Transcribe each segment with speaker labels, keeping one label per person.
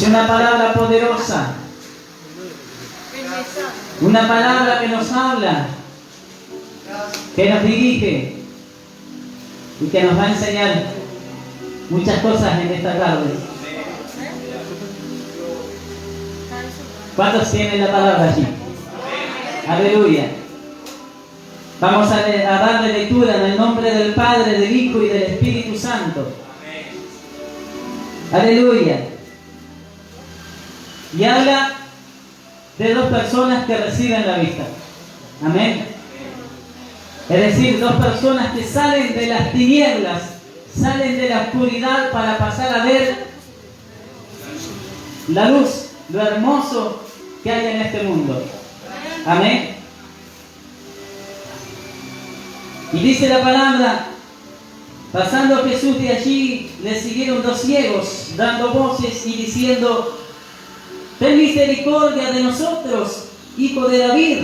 Speaker 1: una palabra poderosa. Una palabra que nos habla, que nos dirige y que nos va a enseñar muchas cosas en esta tarde. ¿Cuántos tienen la palabra allí? Aleluya. Vamos a darle lectura en el nombre del Padre, del Hijo y del Espíritu Santo. Aleluya. Y habla de dos personas que reciben la vista. Amén. Es decir, dos personas que salen de las tinieblas, salen de la oscuridad para pasar a ver la luz, lo hermoso que hay en este mundo. Amén. Y dice la palabra: pasando Jesús de allí, le siguieron dos ciegos, dando voces y diciendo: ten misericordia de nosotros, hijo de David.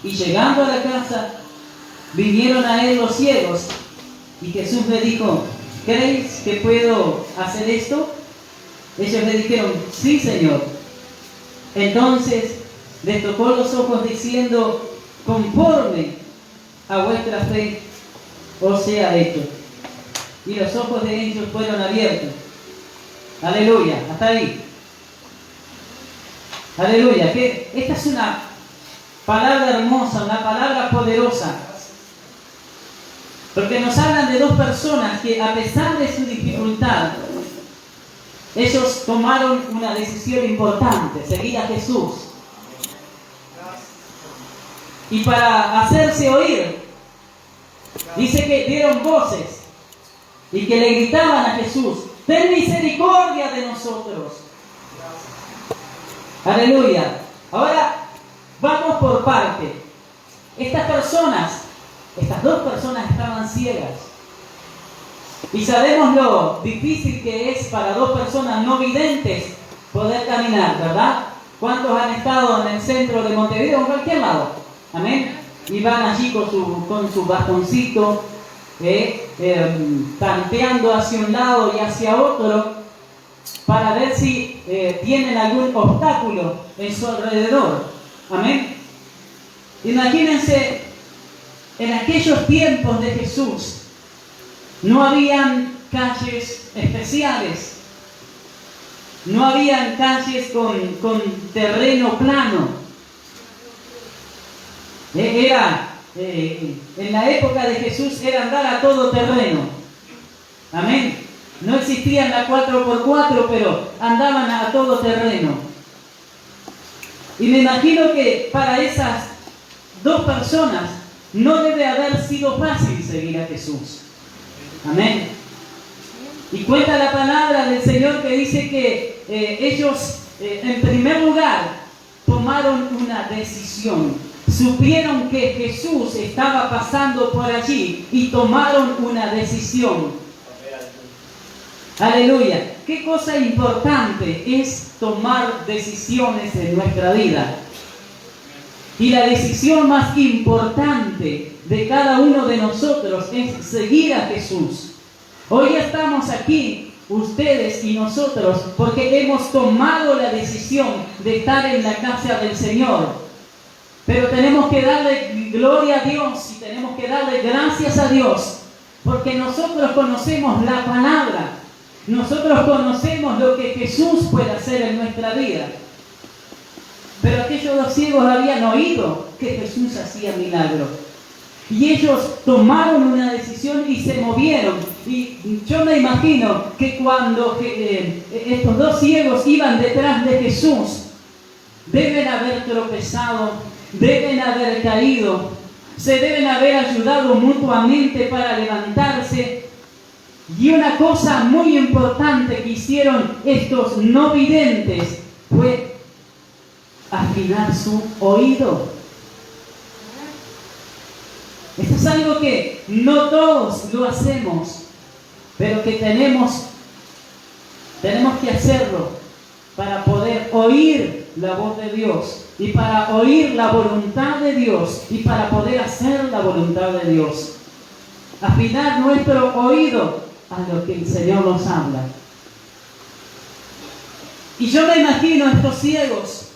Speaker 1: Y llegando a la casa, vinieron a él los ciegos, y Jesús le dijo: ¿creéis que puedo hacer esto? Ellos le dijeron: sí, Señor. Entonces les tocó los ojos diciendo: conforme a vuestra fe os sea hecho. Y los ojos de ellos fueron abiertos. Aleluya, hasta ahí. Aleluya, que esta es una palabra hermosa, una palabra poderosa. Porque nos hablan de dos personas que, a pesar de su dificultad, ellos tomaron una decisión importante: seguir a Jesús. Y para hacerse oír, dice que dieron voces y que le gritaban a Jesús: ten misericordia de nosotros. Aleluya. Ahora vamos por parte. Estas dos personas estaban ciegas. Y sabemos lo difícil que es para dos personas no videntes poder caminar, ¿verdad? ¿Cuántos han estado en el centro de Montevideo o en cualquier lado? Amén. Y van allí con su bastoncito, tanteando hacia un lado y hacia otro, para ver si tienen algún obstáculo en su alrededor. Amén. Imagínense, en aquellos tiempos de Jesús no habían calles especiales, no habían calles con terreno plano. En la época de Jesús era andar a todo terreno. Amén. No existían la 4x4, pero andaban a todo terreno. Y me imagino que para esas dos personas no debe haber sido fácil seguir a Jesús. Amén. Y cuenta la palabra del Señor que dice que ellos, en primer lugar, tomaron una decisión. Supieron que Jesús estaba pasando por allí y tomaron una decisión. Aleluya. Qué cosa importante es tomar decisiones en nuestra vida. Y la decisión más importante de cada uno de nosotros es seguir a Jesús. Hoy estamos aquí, ustedes y nosotros, porque hemos tomado la decisión de estar en la casa del Señor. Pero tenemos que darle gloria a Dios y tenemos que darle gracias a Dios, porque nosotros conocemos la palabra, nosotros conocemos lo que Jesús puede hacer en nuestra vida. Pero aquellos dos ciegos habían oído que Jesús hacía milagros. Y ellos tomaron una decisión y se movieron. Y yo me imagino que cuando estos dos ciegos iban detrás de Jesús, deben haber tropezado, deben haber caído, se deben haber ayudado mutuamente para levantarse. Y una cosa muy importante que hicieron estos no videntes fue afinar su oído. Esto es algo que no todos lo hacemos, pero que tenemos que hacerlo para poder oír la voz de Dios y para oír la voluntad de Dios y para poder hacer la voluntad de Dios. Afinar nuestro oído a lo que el Señor nos habla. Y yo me imagino a estos ciegos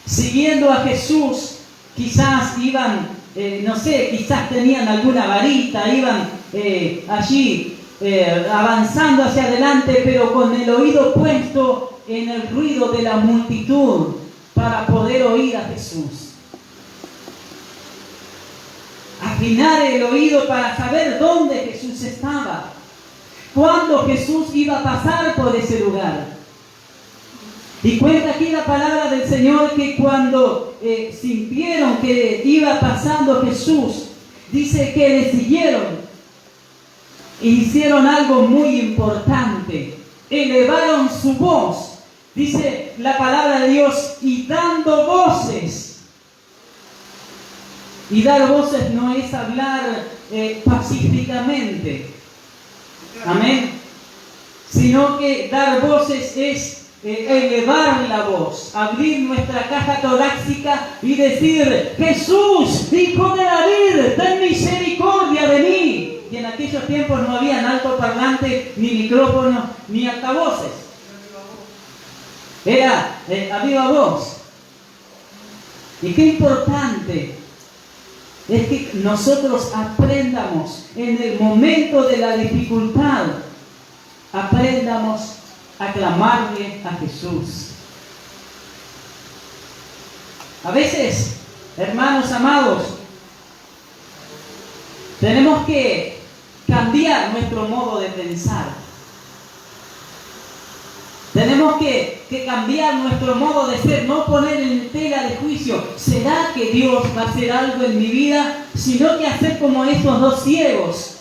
Speaker 1: siguiendo a Jesús. Quizás iban, no sé, quizás tenían alguna varita, iban allí avanzando hacia adelante, pero con el oído puesto en el ruido de la multitud para poder oír a Jesús. Afinar el oído para saber dónde Jesús estaba, cuándo Jesús iba a pasar por ese lugar. Y cuenta aquí la palabra del Señor que cuando sintieron que iba pasando Jesús, dice que le siguieron e hicieron algo muy importante. Elevaron su voz, dice la palabra de Dios, y dando voces. Y dar voces no es hablar pacíficamente, amén, sino que dar voces es elevar la voz, abrir nuestra caja torácica y decir: Jesús, Hijo de David, ten misericordia de mí. Y en aquellos tiempos no habían altoparlantes, ni micrófonos, ni altavoces. Era a viva voz. Y qué importante es que nosotros aprendamos en el momento de la dificultad, aprendamos a clamarle a Jesús. A veces, hermanos amados, tenemos que cambiar nuestro modo de pensar. Tenemos que cambiar nuestro modo de ser, no poner en tela de juicio: ¿será que Dios va a hacer algo en mi vida? Sino que hacer como estos dos ciegos.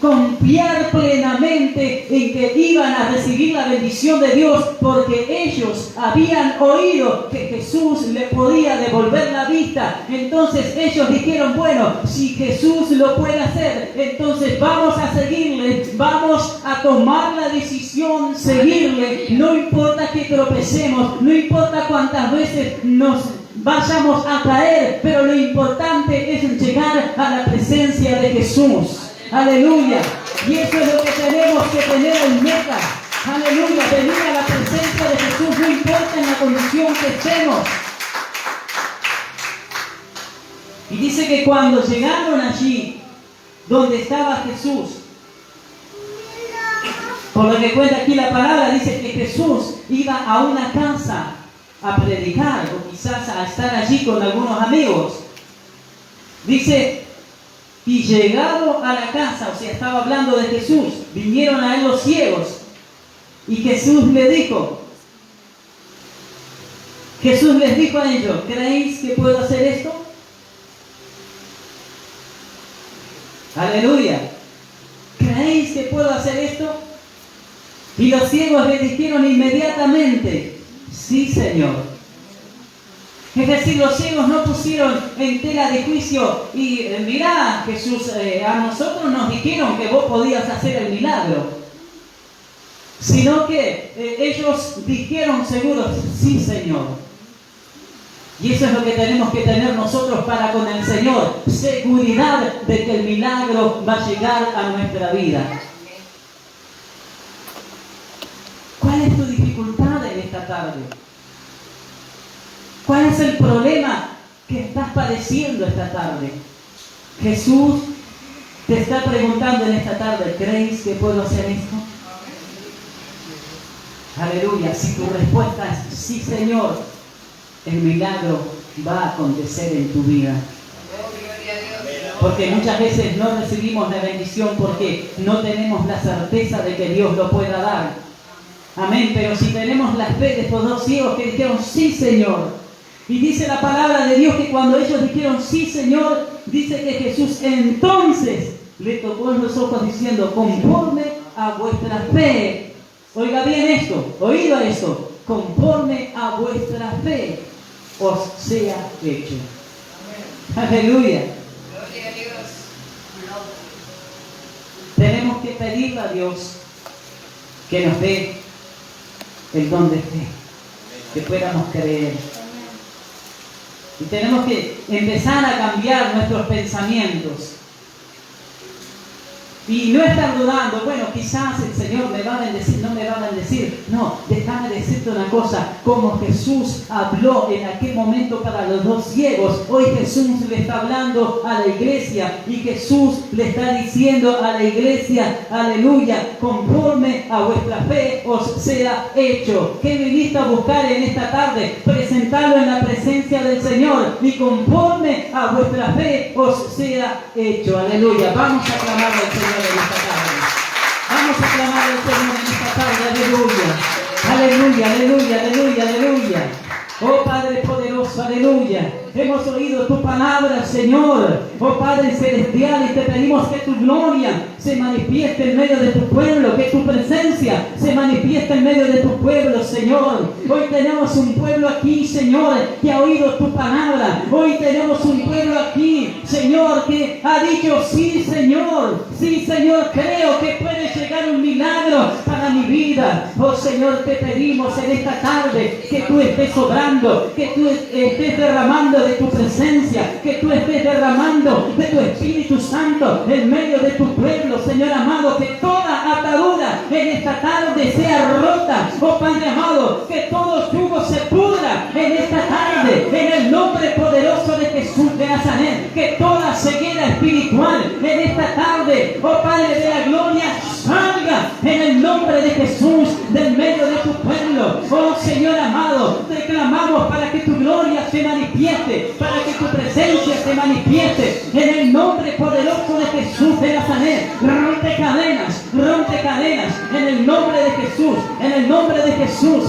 Speaker 1: Confiar plenamente en que iban a recibir la bendición de Dios, porque ellos habían oído que Jesús le podía devolver la vista. Entonces ellos dijeron: bueno, si Jesús lo puede hacer, entonces vamos a seguirle, vamos a tomar la decisión, seguirle, no importa que tropecemos, no importa cuántas veces nos vayamos a caer, pero lo importante es llegar a la presencia de Jesús. Aleluya. Y eso es lo que tenemos que tener en meta. Aleluya. Venir a la presencia de Jesús, no importa en la condición que estemos. Y dice que cuando llegaron allí donde estaba Jesús, por lo que cuenta aquí la palabra, dice que Jesús iba a una casa a predicar, o quizás a estar allí con algunos amigos. Dice: y llegado a la casa, o sea, estaba hablando de Jesús, vinieron a él los ciegos. Y Jesús les dijo a ellos: ¿creéis que puedo hacer esto? Aleluya. ¿Creéis que puedo hacer esto? Y los ciegos le dijeron inmediatamente: sí, Señor. Es decir, los ciegos no pusieron en tela de juicio y mirá, Jesús, a nosotros nos dijeron que vos podías hacer el milagro. Sino que ellos dijeron seguros: sí, Señor. Y eso es lo que tenemos que tener nosotros para con el Señor: seguridad de que el milagro va a llegar a nuestra vida. ¿Cuál es tu dificultad en esta tarde? ¿Cuál es el problema que estás padeciendo esta tarde? Jesús te está preguntando en esta tarde: ¿creéis que puedo hacer esto? Aleluya. Si tu respuesta es sí, Señor, el milagro va a acontecer en tu vida. Porque muchas veces no recibimos la bendición porque no tenemos la certeza de que Dios lo pueda dar. Amén. Pero si tenemos la fe de estos dos ciegos que dijeron: sí, Señor. Y dice la palabra de Dios que cuando ellos dijeron: sí, Señor, dice que Jesús entonces le tocó en los ojos diciendo: conforme a vuestra fe. Oiga bien esto, oído esto: conforme a vuestra fe os sea hecho. Aleluya. Gloria a Dios. Tenemos que pedirle a Dios que nos dé el don de fe, que podamos creer. Y tenemos que empezar a cambiar nuestros pensamientos. Y no estar dudando, bueno, quizás el Señor me va a bendecir, no me va a bendecir. No, déjame decirte una cosa, como Jesús habló en aquel momento para los dos ciegos, hoy Jesús le está hablando a la iglesia y Jesús le está diciendo a la iglesia, aleluya, conforme a vuestra fe os sea hecho. ¿Qué viniste a buscar en esta tarde? Presentarlo en la presencia del Señor y conforme a vuestra fe os sea hecho. Aleluya. Vamos a clamar al Señor en esta tarde. Vamos a clamar al Señor en esta tarde. Aleluya. Aleluya, aleluya, aleluya, aleluya. Oh Padre poderoso, aleluya. Hemos oído tu palabra, Señor. Oh Padre celestial, y te pedimos que tu gloria se manifieste en medio de tu pueblo, que tu presencia se manifieste en medio de tu pueblo, Señor. Hoy tenemos un pueblo aquí, Señor, que ha oído tu palabra. Hoy tenemos un pueblo aquí, Señor, que ha dicho, sí, Señor, creo que puede llegar un milagro para mi vida. Oh Señor, te pedimos en esta tarde que tú estés obrando, que tú estés derramando de tu presencia, que tú estés derramando de tu Espíritu Santo en medio de tu pueblo, Señor amado, que toda atadura en esta tarde sea rota, oh Padre amado, que todo yugo se pudra en esta tarde, en el nombre poderoso de Jesús de Nazaret, que toda ceguera espiritual en esta tarde, oh Padre de la gloria, salga en el nombre de Jesús del medio de tu pueblo. Oh Señor amado, te clamamos para que tu gloria se manifieste, para que tu presencia se manifieste en el nombre poderoso de Jesús de Nazaret. Rompe cadenas en el nombre de Jesús, en el nombre de Jesús.